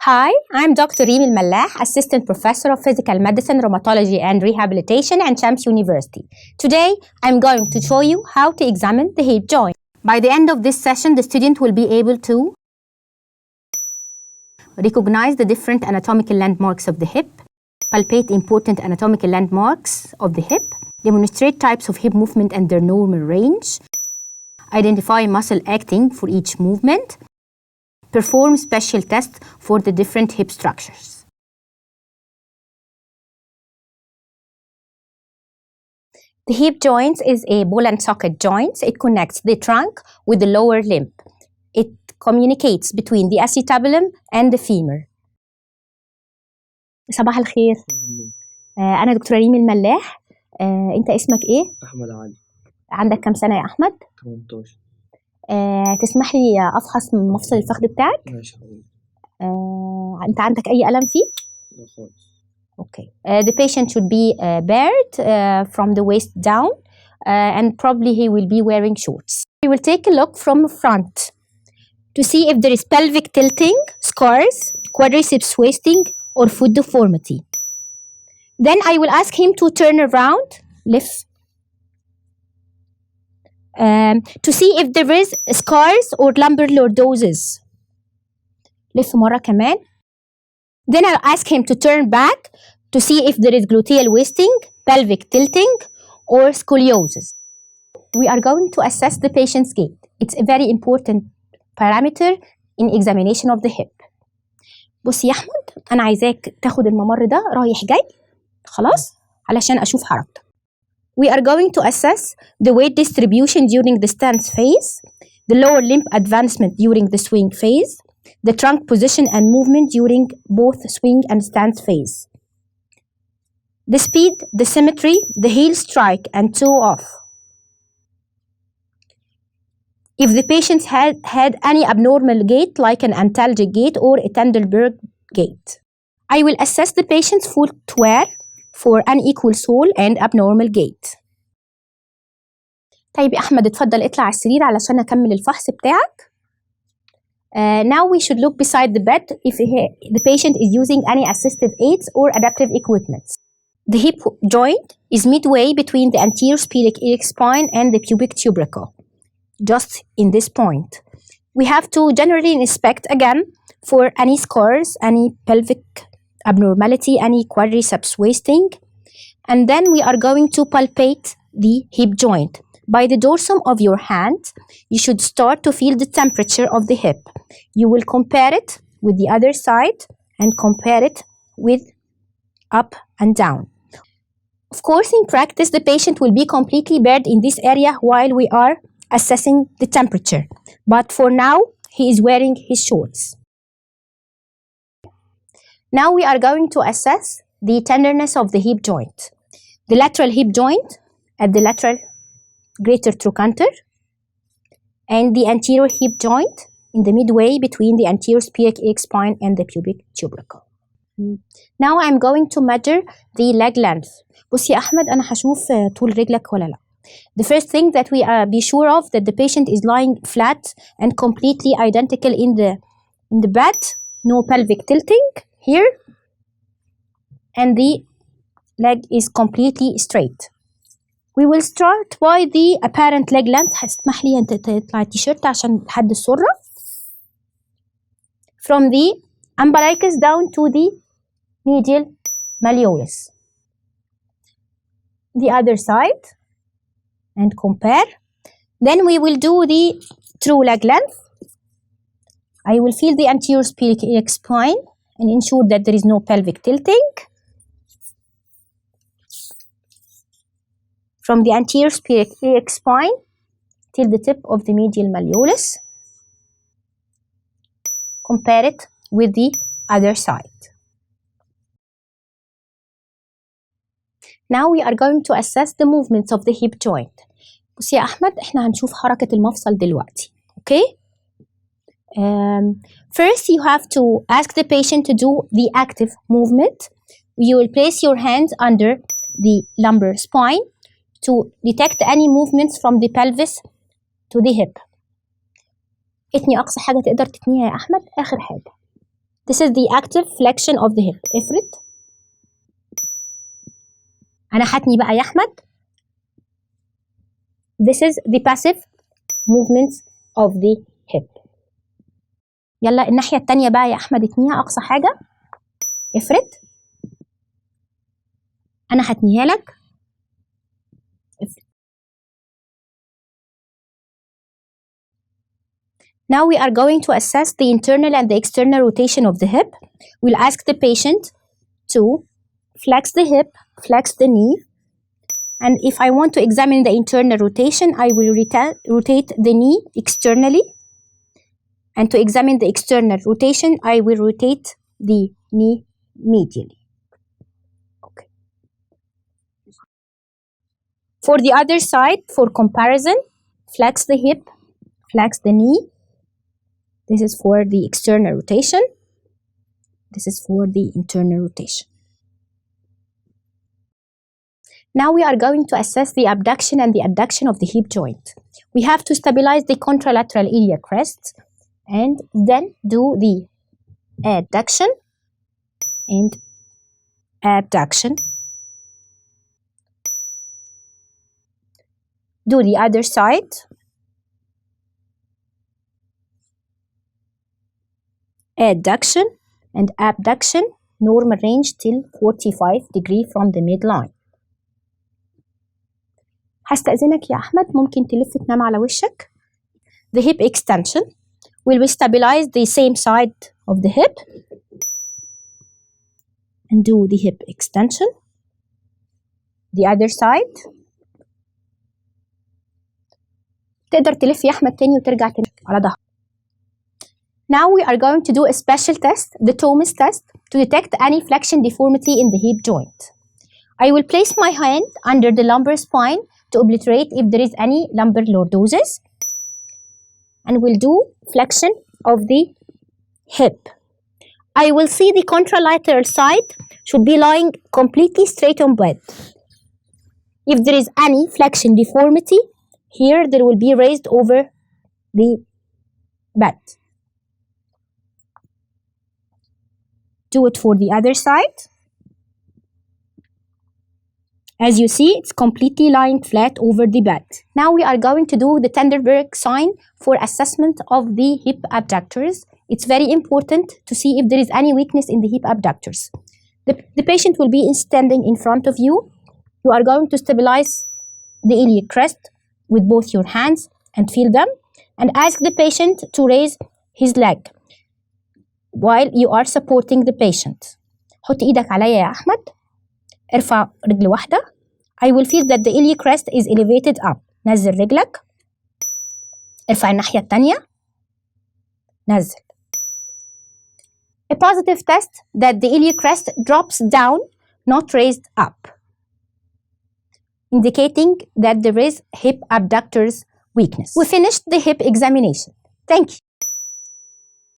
Hi, I'm Dr. Reem Mallah, Assistant Professor of Physical Medicine, Rheumatology and Rehabilitation at Shams University. Today, I'm going to show you how to examine the hip joint. By the end of this session, the student will be able to recognize the different anatomical landmarks of the hip, palpate important anatomical landmarks of the hip, demonstrate types of hip movement and their normal range, identify muscle acting for each movement, perform special tests for the different hip structures. The hip joint is a ball and socket joint. It connects the trunk with the lower limb. It communicates between the acetabulum and the femur. صباح الخير. أنا دكتورة ريم الملاح. أنت اسمك إيه؟ أحمد علي. عندك كم سنة يا أحمد؟ 18. تسمح لي أفحص من مفصل الفخذ بتاعك؟ ماشي حبيبي. أنت عندك أي ألم فيه؟ لا خالص. Okay. The patient should be bared from the waist down and probably he will be wearing shorts. We will take a look from front to see if there is pelvic tilting, scars, quadriceps wasting or foot deformity. Then I will ask him to turn around, lift, to see if there is scars or lumbar lordosis. لف مرة كمان. Then I'll ask him to turn back to see if there is gluteal wasting, pelvic tilting, or scoliosis. We are going to assess the patient's gait. It's a very important parameter in examination of the hip. بص يا أحمد، أنا عايزاك تاخد الممر ده رايح جاي، خلاص؟ علشان أشوف حركتك. We are going to assess the weight distribution during the stance phase, the lower limb advancement during the swing phase, the trunk position and movement during both swing and stance phase, the speed, the symmetry, the heel strike and toe off. If the patient had any abnormal gait like an antalgic gait or a Trendelenburg gait. I will assess the patient's footwear for unequal sole and abnormal gait. طيب يا أحمد اتفضل اطلع على السرير علشان أكمل الفحص بتاعك. Now we should look beside the bed if the patient is using any assistive aids or adaptive equipment. The hip joint is midway between the anterior spherical spine and the pubic tubercle, just in this point. We have to generally inspect again for any scars, any pelvic abnormality, any quadriceps wasting, and then we are going to palpate the hip joint. By the dorsum of your hand, you should start to feel the temperature of the hip. You will compare it with the other side and compare it with up and down. Of course, in practice, the patient will be completely bared in this area while we are assessing the temperature. But for now, he is wearing his shorts. Now we are going to assess the tenderness of the hip joint. The lateral hip joint at the lateral greater trochanter and the anterior hip joint in the midway between the anterior spherical spine and the pubic tubercle. Now I'm going to measure the leg length. بص يا أحمد أنا هشوف طول رجلك ولا لا. The first thing that we be sure of that the patient is lying flat and completely identical in the bed, no pelvic tilting here, and the leg is completely straight. We will start by the apparent leg length. هتسمح لي أنت تطلع التيشيرت عشان لحد السرة. From the umbilicus down to the medial malleolus. The other side and compare. Then we will do the true leg length. I will feel the anterior spherical spine and ensure that there is no pelvic tilting. From the anterior spherical spine till the tip of the medial malleolus. Compare it with the other side. Now we are going to assess the movements of the hip joint. بص يا أحمد إحنا هنشوف حركة المفصل دلوقتي. Okay? First you have to ask the patient to do the active movement. You will place your hands under the lumbar spine to detect any movements from the pelvis to the hip. اتني أقصى حاجة تقدر تتنيها يا أحمد آخر حاجة. This is the active flexion of the hip. افرد. أنا هتني بقى يا أحمد. This is the passive movements of the hip. يلا الناحية التانية بقى يا أحمد اتنيها أقصى حاجة. افرد. أنا هتنيها لك. افرد. Now we are going to assess the internal and the external rotation of the hip. We'll ask the patient to flex the hip, flex the knee, and if I want to examine the internal rotation, I will rotate the knee externally, and to examine the external rotation, I will rotate the knee medially. Okay. For the other side, for comparison, flex the hip, flex the knee. This is for the external rotation. This is for the internal rotation. Now we are going to assess the abduction and the adduction of the hip joint. We have to stabilize the contralateral iliac crest and then do the adduction and abduction. Do the other side. Adduction and abduction, normal range till 45 degrees from the midline. هستأذنك يا أحمد ممكن تلف تنام على وشك. The hip extension will we stabilize the same side of the hip and do the hip extension. The other side. تقدر تلف يا أحمد تاني وترجع تلف على ظهرك. Now we are going to do a special test, the Thomas test, to detect any flexion deformity in the hip joint. I will place my hand under the lumbar spine to obliterate if there is any lumbar lordosis, and we'll do flexion of the hip. I will see the contralateral side should be lying completely straight on bed. If there is any flexion deformity, here there will be raised over the bed. Do it for the other side. As you see, it's completely lying flat over the bed. Now we are going to do the Trendelenburg sign for assessment of the hip abductors. It's very important to see if there is any weakness in the hip abductors. The patient will be standing in front of you. You are going to stabilize the iliac crest with both your hands and feel them, and ask the patient to raise his leg while you are supporting the patient. حط ايدك عليا يا أحمد. ارفع رجل واحدة. I will feel that the iliac crest is elevated up. نزل رجلك. ارفع الناحية التانية. نزل. A positive test that the iliac crest drops down, not raised up, indicating that there is hip abductors weakness. We finished the hip examination. Thank you.